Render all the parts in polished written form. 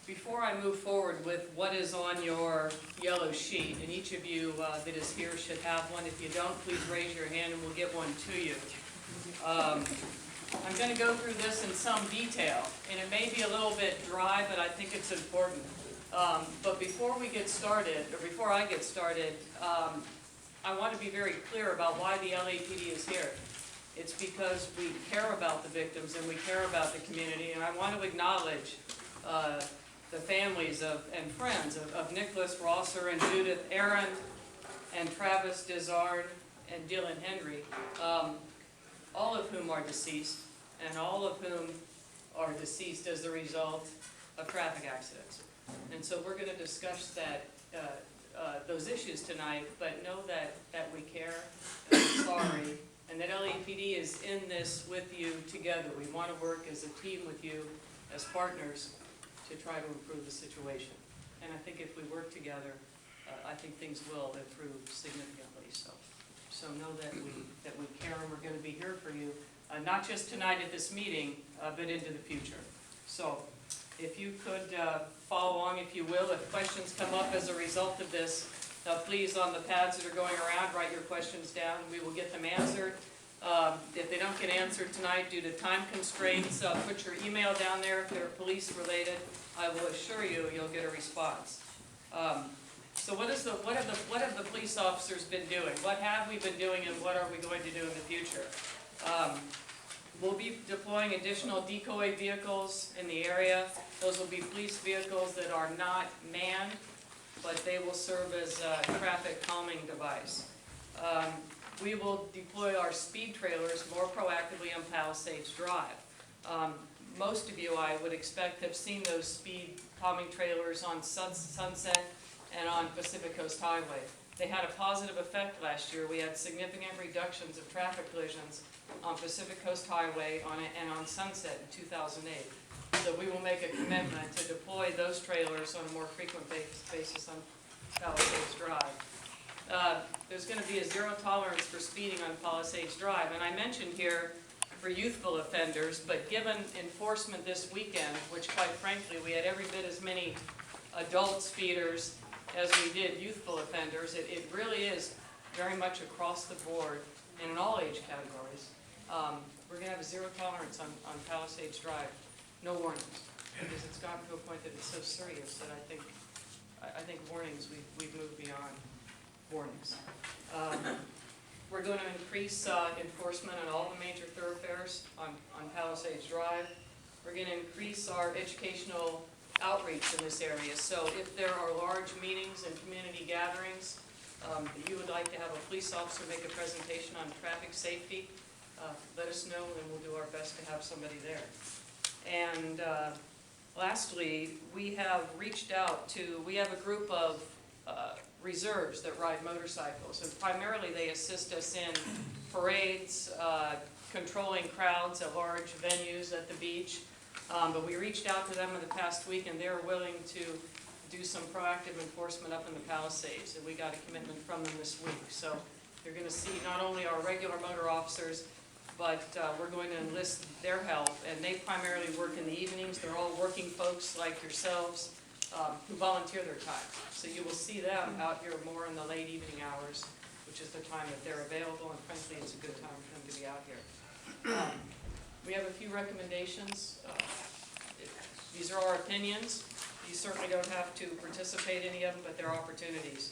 Before I move forward with what is on your yellow sheet, and each of you that is here should have one. If you don't, please raise your hand and we'll get one to you. I'm going to go through this in some detail, and it may be a little bit dry, but I think it's important. But before we get started, or before I get started, I want to be very clear about why the LAPD is here. It's because we care about the victims and we care about the community, and I want to acknowledge the families and friends of Nicholas Rosser and Judith Aaron and Travis Dizard and Dylan Henry, all of whom are deceased, and all of whom are deceased as a result of traffic accidents. And so we're going to discuss that, those issues tonight, but know that we care, and we're sorry, and that LAPD is in this with you together. We want to work as a team with you, as partners, to try to improve the situation. And I think if we work together, I think things will improve significantly. So know that we care, and we're going to be here for you, not just tonight at this meeting, but into the future. So if you could follow along, if you will, if questions come up as a result of this, please, on the pads that are going around, write your questions down. We will get them answered. If they don't get answered tonight due to time constraints, put your email down there if they're police related. I will assure you, you'll get a response. So what have the police officers been doing? What have we been doing, and what are we going to do in the future? We'll be deploying additional decoy vehicles in the area. Those will be police vehicles that are not manned, but they will serve as a traffic calming device. We will deploy our speed trailers more proactively on Palisades Drive. Most of you, I would expect, have seen those speed calming trailers on Sunset and on Pacific Coast Highway. They had a positive effect last year. We had significant reductions of traffic collisions on Pacific Coast Highway and on Sunset in 2008. So we will make a commitment to deploy those trailers on a more frequent basis on Palisades Drive. There's going to be a zero tolerance for speeding on Palisades Drive. And I mentioned here for youthful offenders, but given enforcement this weekend, which quite frankly we had every bit as many adult speeders as we did youthful offenders, it really is very much across the board and in all age categories. We're going to have a zero tolerance on Palisades Drive. No warnings, because it's gotten to a point that it's so serious that I think warnings, we've moved beyond warnings. We're going to increase enforcement on all the major thoroughfares on Palisades Drive. We're going to increase our educational outreach in this area. So if there are large meetings and community gatherings that you would like to have a police officer make a presentation on traffic safety, let us know, and we'll do our best to have somebody there. And lastly, we have reached out to, we have a group of reserves that ride motorcycles, and primarily they assist us in parades, controlling crowds at large venues at the beach. But we reached out to them in the past week, and they're willing to do some proactive enforcement up in the Palisades, and we got a commitment from them this week. So you're going to see not only our regular motor officers, but we're going to enlist their help, and they primarily work in the evenings. They're all working folks like yourselves who volunteer their time. So you will see them out here more in the late evening hours, which is the time that they're available, and frankly it's a good time for them to be out here. We have a few recommendations. These are our opinions. You certainly don't have to participate in any of them, but they're opportunities.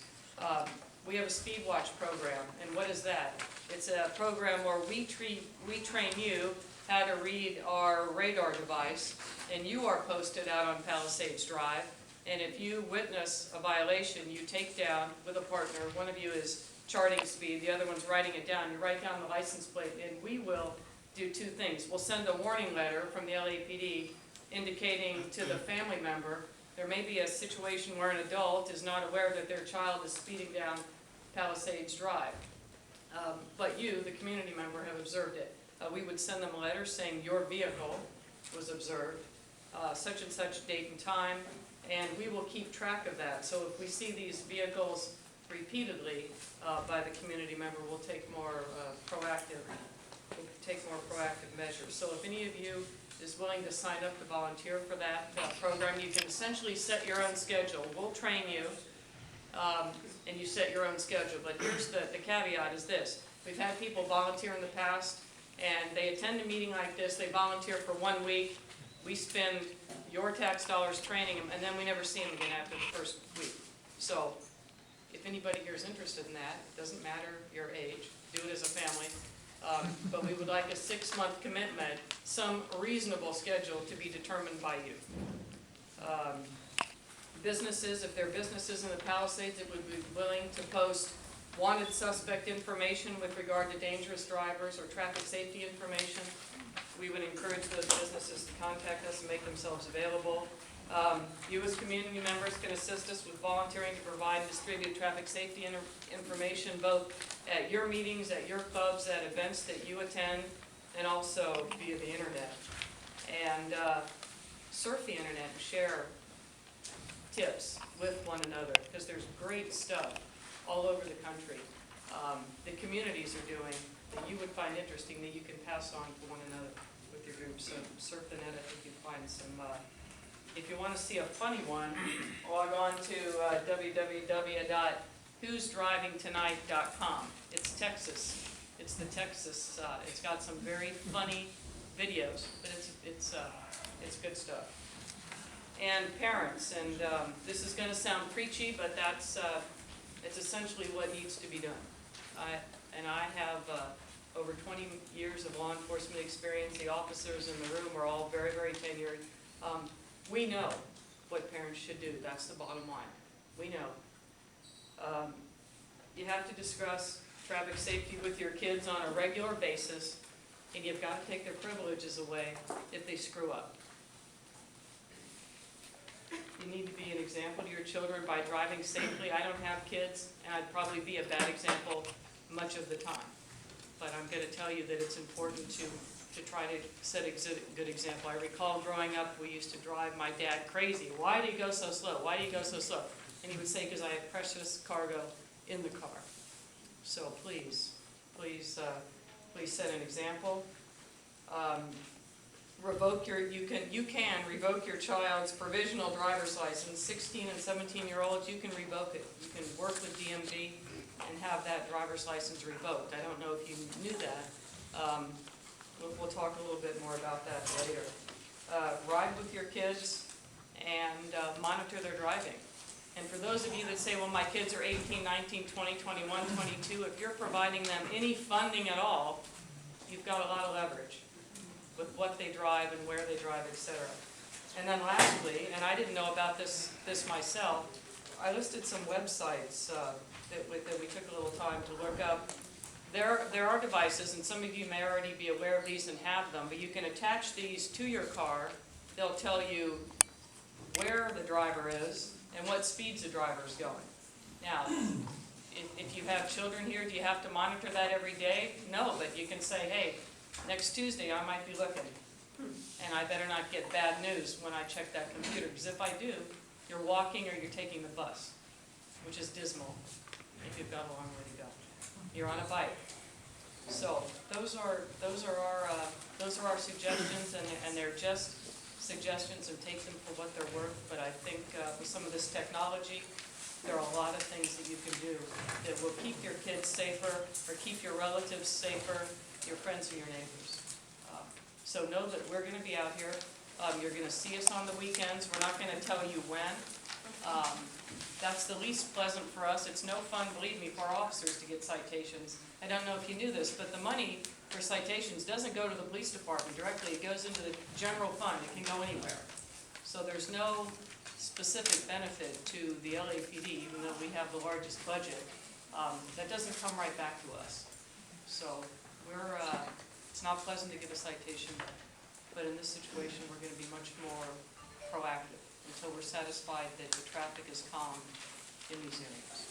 We have a Speed Watch program, and what is that? It's a program where we train you how to read our radar device, and you are posted out on Palisades Drive, and if you witness a violation, you take down with a partner. One of you is charting speed, the other one's writing it down. You write down the license plate, and we will do two things. We'll send a warning letter from the LAPD indicating to the family member there may be a situation where an adult is not aware that their child is speeding down Palisades Drive. But you, the community member, have observed it. We would send them a letter saying your vehicle was observed, such and such date and time, and we will keep track of that. So if we see these vehicles repeatedly by the community member, we'll take more proactive measures. So if any of you is willing to sign up to volunteer for that program. You can essentially set your own schedule. We'll train you, and you set your own schedule. But here's the caveat is this. We've had people volunteer in the past, and they attend a meeting like this. They volunteer for 1 week. We spend your tax dollars training them, and then we never see them again after the first week. So if anybody here is interested in that, it doesn't matter your age, do it as a family. But we would like a 6-month commitment, some reasonable schedule to be determined by you. Businesses, if there are businesses in the Palisades that would be willing to post wanted suspect information with regard to dangerous drivers or traffic safety information, we would encourage those businesses to contact us and make themselves available. You as community members can assist us with volunteering to provide and distribute traffic safety information both at your meetings, at your clubs, at events that you attend, and also via the internet. And surf the internet and share tips with one another, because there's great stuff all over the country that communities are doing that you would find interesting that you can pass on to one another with your group. So surf the net, I think you'd find some. If you want to see a funny one, log on to www.whosdrivingtonight.com. It's Texas. It's the Texas. It's got some very funny videos, but it's good stuff. And parents, and this is going to sound preachy, but that's it's essentially what needs to be done. I have over 20 years of law enforcement experience. The officers in the room are all very, very tenured. We know what parents should do. That's the bottom line. We know. You have to discuss traffic safety with your kids on a regular basis, and you've got to take their privileges away if they screw up. You need to be an example to your children by driving safely. I don't have kids, and I'd probably be a bad example much of the time. But I'm going to tell you that it's important to try to set a good example. I recall growing up, we used to drive my dad crazy. Why do you go so slow? Why do you go so slow? And he would say, because I have precious cargo in the car. So please set an example. You can revoke your child's provisional driver's license. 16 and 17-year-olds, you can revoke it. You can work with DMV and have that driver's license revoked. I don't know if you knew that. We'll talk a little bit more about that later. Ride with your kids and monitor their driving. And for those of you that say, well, my kids are 18, 19, 20, 21, 22, if you're providing them any funding at all, you've got a lot of leverage with what they drive and where they drive, etc. And then lastly, and I didn't know about this myself, I listed some websites that we took a little time to look up. There are devices, and some of you may already be aware of these and have them, but you can attach these to your car. They'll tell you where the driver is and what speeds the driver is going. Now, if you have children here, do you have to monitor that every day? No, but you can say, hey, next Tuesday I might be looking, and I better not get bad news when I check that computer, because if I do, you're walking or you're taking the bus, which is dismal if you've got a long way to go. You're on a bike. So those are our suggestions, and they're just suggestions, and take them for what they're worth. But I think with some of this technology, there are a lot of things that you can do that will keep your kids safer, or keep your relatives safer, your friends and your neighbors. So know that we're going to be out here. You're going to see us on the weekends. We're not going to tell you when. That's the least pleasant for us. It's no fun, believe me, for our officers to get citations. I don't know if you knew this, but the money for citations doesn't go to the police department directly. It goes into the general fund. It can go anywhere. So there's no specific benefit to the LAPD, even though we have the largest budget. That doesn't come right back to us. So it's not pleasant to get a citation, but in this situation, we're going to be much more proactive until we're satisfied that the traffic is calm in these areas.